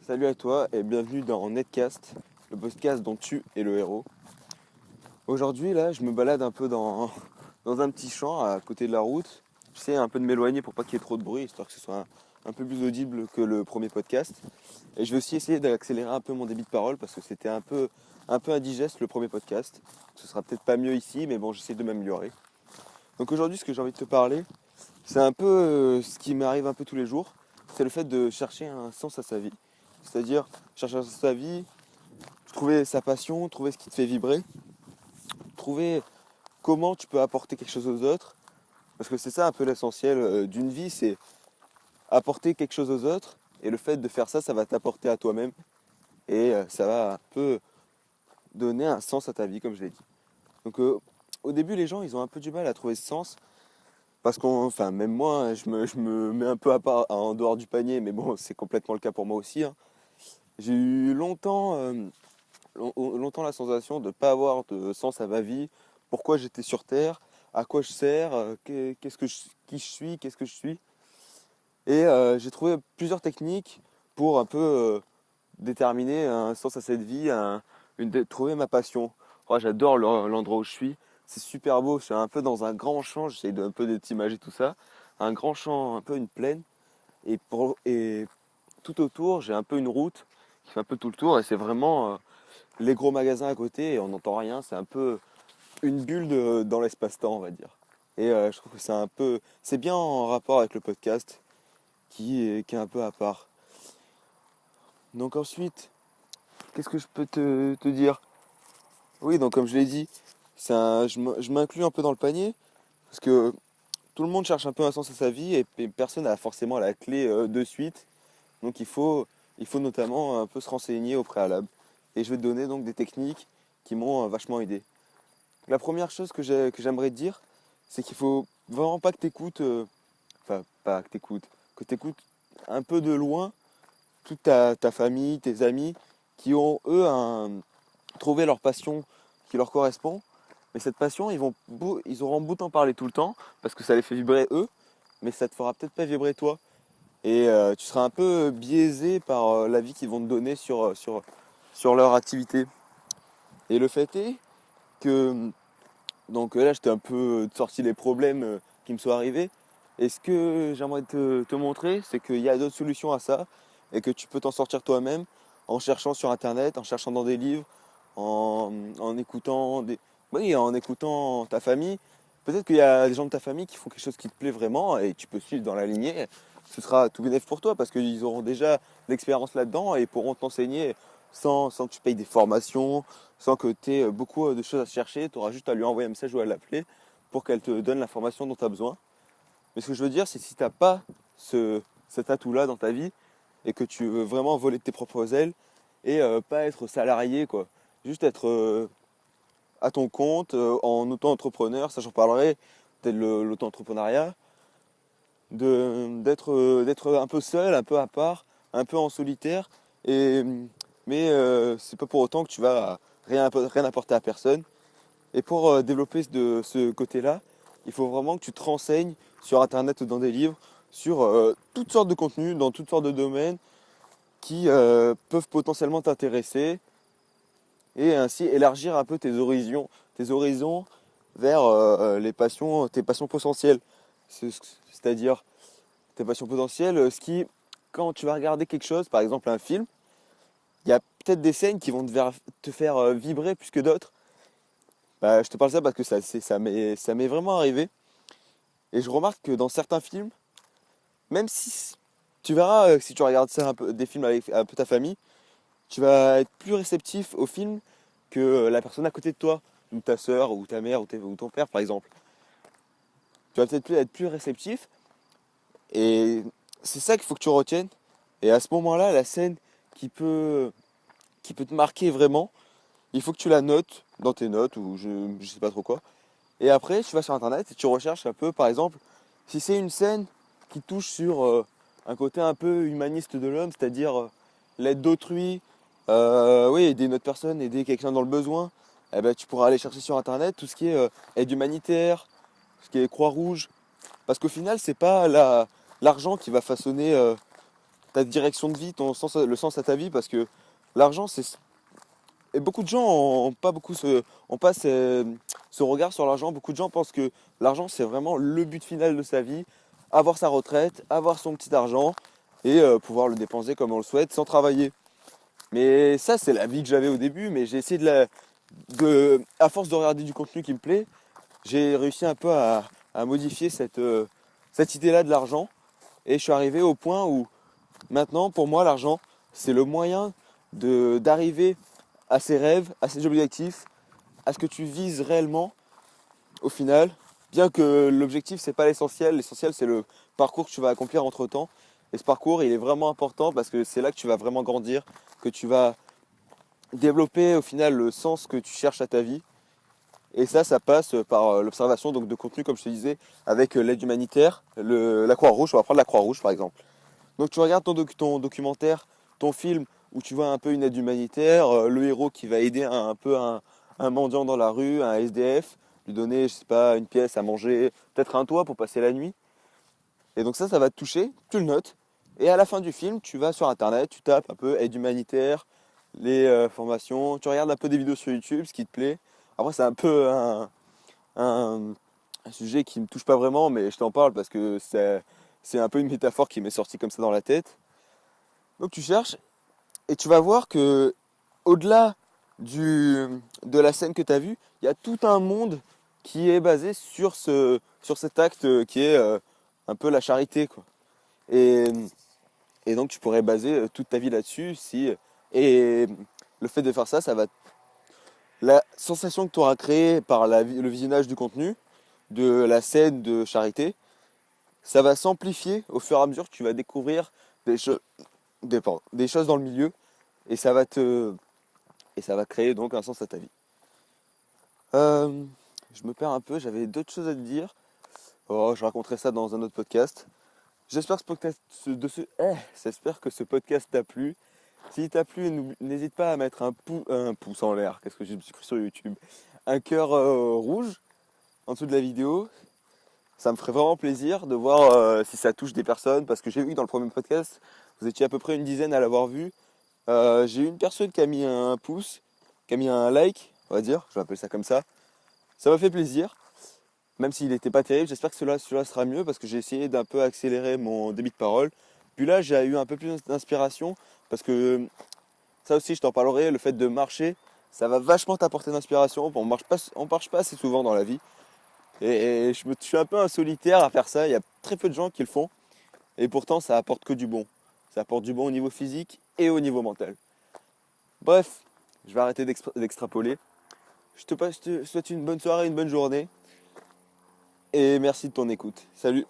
Salut à toi et bienvenue dans Netcast, le podcast dont tu es le héros. Aujourd'hui, là, je me balade un peu dans un petit champ à côté de la route. J'essaie un peu de m'éloigner pour pas qu'il y ait trop de bruit, histoire que ce soit un peu plus audible que le premier podcast. Et je vais aussi essayer d'accélérer un peu mon débit de parole parce que c'était un peu indigeste le premier podcast. Ce sera peut-être pas mieux ici, mais bon, j'essaie de m'améliorer. Donc aujourd'hui, ce que j'ai envie de te parler, c'est un peu ce qui m'arrive un peu tous les jours. C'est le fait de chercher un sens à sa vie. C'est-à-dire chercher un sens à sa vie, trouver sa passion, trouver ce qui te fait vibrer, trouver comment tu peux apporter quelque chose aux autres. Parce que c'est ça un peu l'essentiel d'une vie, c'est apporter quelque chose aux autres. Et le fait de faire ça, ça va t'apporter à toi-même. Et ça va un peu donner un sens à ta vie, comme je l'ai dit. Donc au début, les gens, ils ont un peu du mal à trouver ce sens. Parce enfin même moi, hein, je me mets un peu à part, en dehors du panier, mais bon, c'est complètement le cas pour moi aussi, hein. J'ai eu longtemps la sensation de ne pas avoir de sens à ma vie, pourquoi j'étais sur Terre, à quoi je sers, qui je suis, qu'est-ce que je suis. Et j'ai trouvé plusieurs techniques pour un peu déterminer un sens à cette vie, trouver ma passion. Oh, j'adore l'endroit où je suis, c'est super beau, je suis un peu dans un grand champ, j'essaie un peu de t'imager tout ça, un grand champ, un peu une plaine, et tout autour j'ai un peu une route qui fait un peu tout le tour, et c'est vraiment les gros magasins à côté et on n'entend rien. C'est un peu une bulle dans l'espace-temps, on va dire. Et je trouve que c'est bien en rapport avec le podcast qui est un peu à part. Donc ensuite, qu'est-ce que je peux te dire? Oui, donc comme je l'ai dit, je m'inclus un peu dans le panier parce que tout le monde cherche un peu un sens à sa vie et personne n'a forcément la clé de suite. Donc il faut notamment un peu se renseigner au préalable. Et je vais te donner donc des techniques qui m'ont vachement aidé. La première chose que j'aimerais te dire, c'est qu'il faut vraiment pas que tu écoutes, enfin pas que tu écoutes, que tu écoutes un peu de loin toute ta famille, tes amis, qui ont eux trouvé leur passion qui leur correspond. Mais cette passion, ils auront beau t'en parler tout le temps, parce que ça les fait vibrer eux, mais ça te fera peut-être pas vibrer toi. Et tu seras un peu biaisé par l'avis qu'ils vont te donner sur leur activité. Et le fait est que donc là, je t'ai un peu sorti les problèmes qui me sont arrivés. Et ce que j'aimerais te montrer, c'est qu'il y a d'autres solutions à ça et que tu peux t'en sortir toi-même en cherchant sur Internet, en cherchant dans des livres, en écoutant oui, en écoutant ta famille. Peut-être qu'il y a des gens de ta famille qui font quelque chose qui te plaît vraiment et tu peux suivre dans la lignée. Ce sera tout bénéf pour toi parce qu'ils auront déjà l'expérience là-dedans et pourront t'enseigner sans que tu payes des formations, sans que tu aies beaucoup de choses à chercher. Tu auras juste à lui envoyer un message ou à l'appeler pour qu'elle te donne l'information dont tu as besoin. Mais ce que je veux dire, c'est que si tu n'as pas cet atout-là dans ta vie et que tu veux vraiment voler de tes propres ailes et pas être salarié, quoi. Juste être à ton compte, en auto-entrepreneur, ça j'en parlerai, peut-être l'auto-entrepreneuriat, d'être un peu seul, un peu à part, un peu en solitaire, et, mais c'est pas pour autant que tu vas rien apporter à personne. Et pour développer ce côté-là, il faut vraiment que tu te renseignes sur Internet ou dans des livres, sur toutes sortes de contenus, dans toutes sortes de domaines qui peuvent potentiellement t'intéresser et ainsi élargir un peu tes horizons vers tes passions potentielles. C'est-à-dire tes passions potentielles, quand tu vas regarder quelque chose, par exemple un film, il y a peut-être des scènes qui vont te faire vibrer plus que d'autres. Bah, je te parle de ça parce que ça m'est vraiment arrivé. Et je remarque que dans certains films, même si tu verras, si tu regardes ça un peu, des films avec un peu ta famille, tu vas être plus réceptif au film que la personne à côté de toi, ou ta soeur, ou ta mère, ou ton père par exemple. Tu vas peut-être être plus réceptif, et c'est ça qu'il faut que tu retiennes. Et à ce moment-là, la scène qui peut, qui peut te marquer vraiment, il faut que tu la notes dans tes notes, ou je sais pas trop quoi. Et après, tu vas sur internet et tu recherches un peu, par exemple, si c'est une scène qui touche sur un côté un peu humaniste de l'homme, c'est-à-dire l'aide d'autrui, oui, aider une autre personne, aider quelqu'un dans le besoin, eh ben, tu pourras aller chercher sur internet tout ce qui est aide humanitaire, ce qui est Croix-Rouge. Parce qu'au final, c'est pas l'argent qui va façonner ta direction de vie, ton sens, le sens à ta vie, parce que l'argent, c'est... Et beaucoup de gens ont pas ce regard sur l'argent. Beaucoup de gens pensent que l'argent, c'est vraiment le but final de sa vie, avoir sa retraite, avoir son petit argent, et pouvoir le dépenser comme on le souhaite sans travailler. Mais ça, c'est la vie que j'avais au début, mais j'ai essayé à force de regarder du contenu qui me plaît, j'ai réussi un peu à modifier cette idée-là de l'argent. Et je suis arrivé au point où maintenant, pour moi, l'argent, c'est le moyen d'arriver à ses rêves, à ses objectifs, à ce que tu vises réellement au final. Bien que l'objectif, c'est pas l'essentiel. L'essentiel, c'est le parcours que tu vas accomplir entre temps. Et ce parcours, il est vraiment important parce que c'est là que tu vas vraiment grandir, que tu vas développer au final le sens que tu cherches à ta vie. Et ça passe par l'observation donc de contenu, comme je te disais, avec l'aide humanitaire, la Croix-Rouge. On va prendre la Croix-Rouge par exemple. Donc tu regardes ton documentaire, ton film, où tu vois un peu une aide humanitaire, le héros qui va aider un mendiant dans la rue, un SDF, lui donner, je sais pas, une pièce à manger, peut-être un toit pour passer la nuit. Et donc ça va te toucher, tu le notes. Et à la fin du film, tu vas sur internet, tu tapes un peu aide humanitaire, les formations, tu regardes un peu des vidéos sur YouTube, ce qui te plaît. Après c'est un peu un, un sujet qui me touche pas vraiment, mais je t'en parle parce que c'est un peu une métaphore qui m'est sortie comme ça dans la tête. Donc tu cherches et tu vas voir que au-delà de la scène que tu as vue, il y a tout un monde qui est basé sur cet acte qui est un peu la charité, quoi. Et, et donc tu pourrais baser toute ta vie là-dessus. Et le fait de faire ça, la sensation que tu auras créée par le visionnage du contenu, de la scène de charité, ça va s'amplifier au fur et à mesure que tu vas découvrir des choses dans le milieu et ça va créer donc un sens à ta vie. Je me perds un peu, j'avais d'autres choses à te dire. Oh, je raconterai ça dans un autre podcast. J'espère j'espère que ce podcast t'a plu. S'il t'a plu, n'hésite pas à mettre un pouce en l'air. Qu'est-ce que je me suis cru sur YouTube? Un cœur rouge en dessous de la vidéo. Ça me ferait vraiment plaisir de voir si ça touche des personnes, parce que j'ai vu que dans le premier podcast, vous étiez à peu près une dizaine à l'avoir vu. J'ai eu une personne qui a mis un pouce, qui a mis un like, on va dire, je vais appeler ça comme ça. Ça m'a fait plaisir, même s'il n'était pas terrible. J'espère que cela sera mieux, parce que j'ai essayé d'un peu accélérer mon débit de parole. Puis là, j'ai eu un peu plus d'inspiration, parce que ça aussi, je t'en parlerai, le fait de marcher, ça va vachement t'apporter d'inspiration. On marche pas assez souvent dans la vie. Et je suis un peu un solitaire à faire ça. Il y a très peu de gens qui le font. Et pourtant, ça apporte que du bon. Ça apporte du bon au niveau physique et au niveau mental. Bref, je vais arrêter d'extrapoler. Je te souhaite une bonne soirée, une bonne journée. Et merci de ton écoute. Salut!